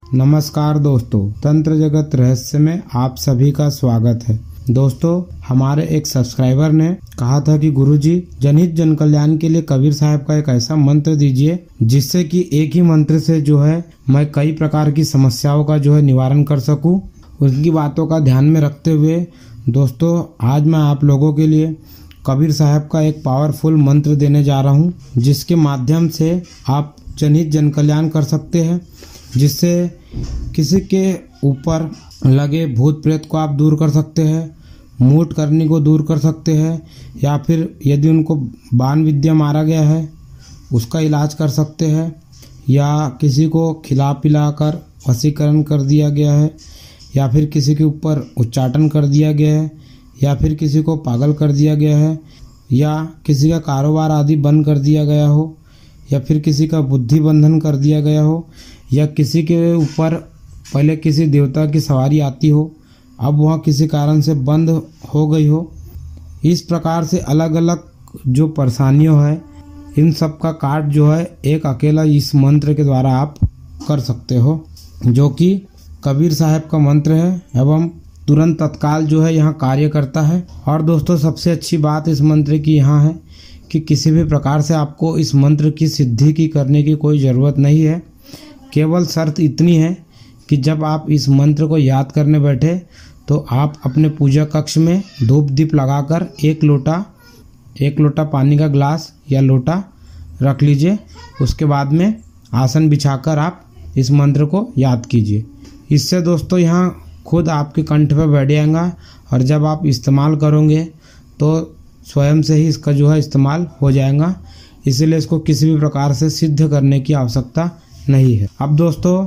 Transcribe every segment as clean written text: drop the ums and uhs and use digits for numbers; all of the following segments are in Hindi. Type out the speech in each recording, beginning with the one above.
नमस्कार दोस्तों, तंत्र जगत रहस्य में आप सभी का स्वागत है। दोस्तों, हमारे एक सब्सक्राइबर ने कहा था कि गुरुजी जनहित जन कल्याण के लिए कबीर साहब का एक ऐसा मंत्र दीजिए जिससे कि एक ही मंत्र से जो है मैं कई प्रकार की समस्याओं का जो है निवारण कर सकूं। उनकी बातों का ध्यान में रखते हुए दोस्तों, आज मैं आप लोगों के लिए कबीर साहब का एक पावरफुल मंत्र देने जा रहा हूं, जिसके माध्यम से आप जनहित जन कल्याण कर सकते हैं, जिससे किसी के ऊपर लगे भूत प्रेत को आप दूर कर सकते हैं, मूठ करनी को दूर कर सकते हैं, या फिर यदि उनको बाण विद्या मारा गया है उसका इलाज कर सकते हैं, या किसी को खिला पिला कर वशीकरण कर दिया गया है, या फिर किसी के ऊपर उच्चाटन कर दिया गया है, या फिर किसी को पागल कर दिया गया है, या किसी का कारोबार आदि बंद कर दिया गया हो, या फिर किसी का बुद्धि बंधन कर दिया गया हो, या किसी के ऊपर पहले किसी देवता की सवारी आती हो, अब वह किसी कारण से बंद हो गई हो। इस प्रकार से अलग अलग जो परेशानियों है, इन सब का काट जो है एक अकेला इस मंत्र के द्वारा आप कर सकते हो, जो कि कबीर साहब का मंत्र है एवं तुरंत तत्काल जो है यहाँ कार्य करता है। और दोस्तों, सबसे अच्छी बात इस मंत्र की यहाँ है कि किसी भी प्रकार से आपको इस मंत्र की सिद्धि की करने की कोई ज़रूरत नहीं है। केवल शर्त इतनी है कि जब आप इस मंत्र को याद करने बैठे तो आप अपने पूजा कक्ष में धूप दीप लगाकर एक लोटा पानी का ग्लास या लोटा रख लीजिए। उसके बाद में आसन बिछाकर आप इस मंत्र को याद कीजिए। इससे दोस्तों यहाँ खुद आपके कंठ पे बैठ जाएगा, और जब आप इस्तेमाल करोगे तो स्वयं से ही इसका जो है इस्तेमाल हो जाएगा। इसीलिए इसको किसी भी प्रकार से सिद्ध करने की आवश्यकता नहीं है। अब दोस्तों,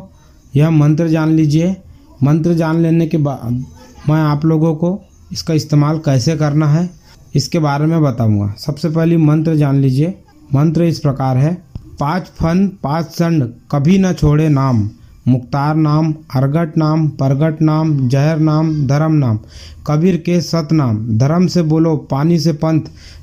यह मंत्र जान लीजिए। मंत्र जान लेने के बाद मैं आप लोगों को इसका इस्तेमाल कैसे करना है इसके बारे में बताऊंगा। सबसे पहले मंत्र जान लीजिए। मंत्र इस प्रकार है: 5 फन 5 संड कभी न छोड़े नाम, मुक्तार नाम, अर्गट नाम, परगट नाम, जहर नाम, धर्म नाम, कबीर के सत नाम, धर्म से बोलो पानी से पंथ,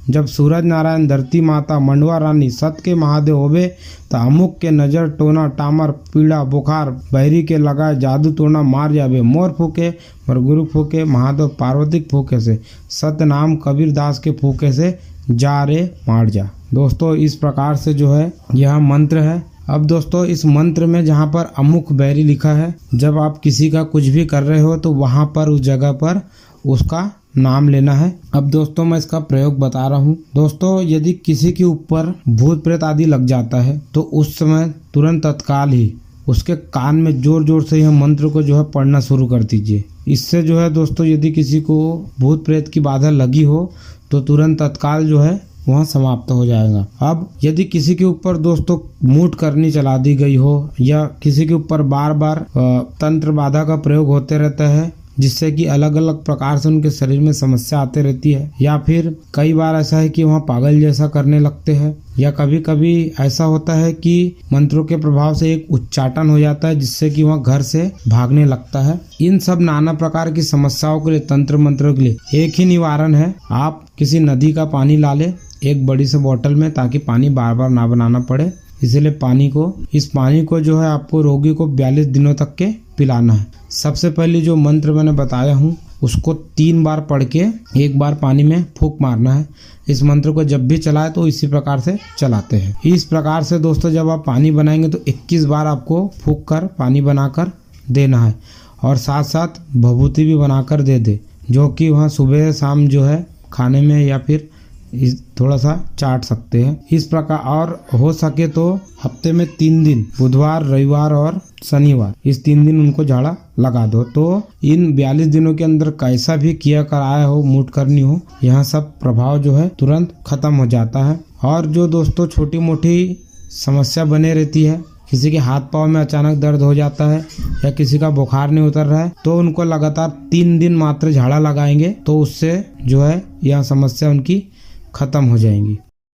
जब सूरज नारायण धरती माता मंडवा रानी, सत के महादेव होवे त अमुक के नजर टोना टामर पीड़ा बुखार, बहरी के लगाए जादू टोना मार जावे, मोर फूके और गुरु फूके, महादेव पार्वती फूके से, सत नाम कबीर दास के फूके से, जा रे मार जा। दोस्तों, इस प्रकार से जो है यह मंत्र है। अब दोस्तों, इस मंत्र में जहाँ पर अमुक बैरी लिखा है, जब आप किसी का कुछ भी कर रहे हो तो वहाँ पर उस जगह पर उसका नाम लेना है। अब दोस्तों, मैं इसका प्रयोग बता रहा हूँ। दोस्तों, यदि किसी के ऊपर भूत प्रेत आदि लग जाता है तो उस समय तुरंत तत्काल ही उसके कान में जोर जोर से यह मंत्र को जो है पढ़ना शुरू कर दीजिए। इससे जो है दोस्तों, यदि किसी को भूत प्रेत की बाधा लगी हो तो तुरंत तत्काल जो है वहाँ समाप्त हो जाएगा। अब यदि किसी के ऊपर दोस्तों मूठ करनी चला दी गई हो, या किसी के ऊपर बार बार तंत्र बाधा का प्रयोग होते रहता है, जिससे कि अलग अलग प्रकार से उनके शरीर में समस्या आते रहती है, या फिर कई बार ऐसा है कि वहाँ पागल जैसा करने लगते हैं, या कभी कभी ऐसा होता है कि मंत्रों के प्रभाव से एक उच्चाटन हो जाता है, जिससे कि वह घर से भागने लगता है। इन सब नाना प्रकार की समस्याओं के लिए, तंत्र मंत्रों के लिए एक ही निवारण है। आप किसी नदी का पानी ला ले एक बड़ी से बोतल में, ताकि पानी बार बार ना बनाना पड़े। इसीलिए इस पानी को जो है आपको रोगी को 42 दिनों तक के पिलाना है। सबसे पहले जो मंत्र मैंने बताया हूँ उसको 3 बार पढ़ के 1 बार पानी में फूंक मारना है। इस मंत्र को जब भी चलाए तो इसी प्रकार से चलाते हैं। इस प्रकार से दोस्तों, जब आप पानी बनाएंगे तो 21 बार आपको फूंक कर पानी बनाकर देना है, और साथ साथ भभूति भी बनाकर दे दे, जो कि वहाँ सुबह शाम जो है खाने में या फिर थोड़ा सा चाट सकते हैं। इस प्रकार, और हो सके तो हफ्ते में 3 दिन, बुधवार, रविवार और शनिवार, इस 3 दिन उनको झाड़ा लगा दो। तो इन 42 दिनों के अंदर कैसा भी किया कराया हो, मूठ करनी हो, यहाँ सब प्रभाव जो है तुरंत खत्म हो जाता है। और जो दोस्तों छोटी मोटी समस्या बने रहती है, किसी के हाथ पाँव में अचानक दर्द हो जाता है, या किसी का बुखार नहीं उतर रहा है, तो उनको लगातार 3 दिन मात्र झाड़ा लगाएंगे तो उससे जो है यह समस्या उनकी खत्म हो जाएंगी।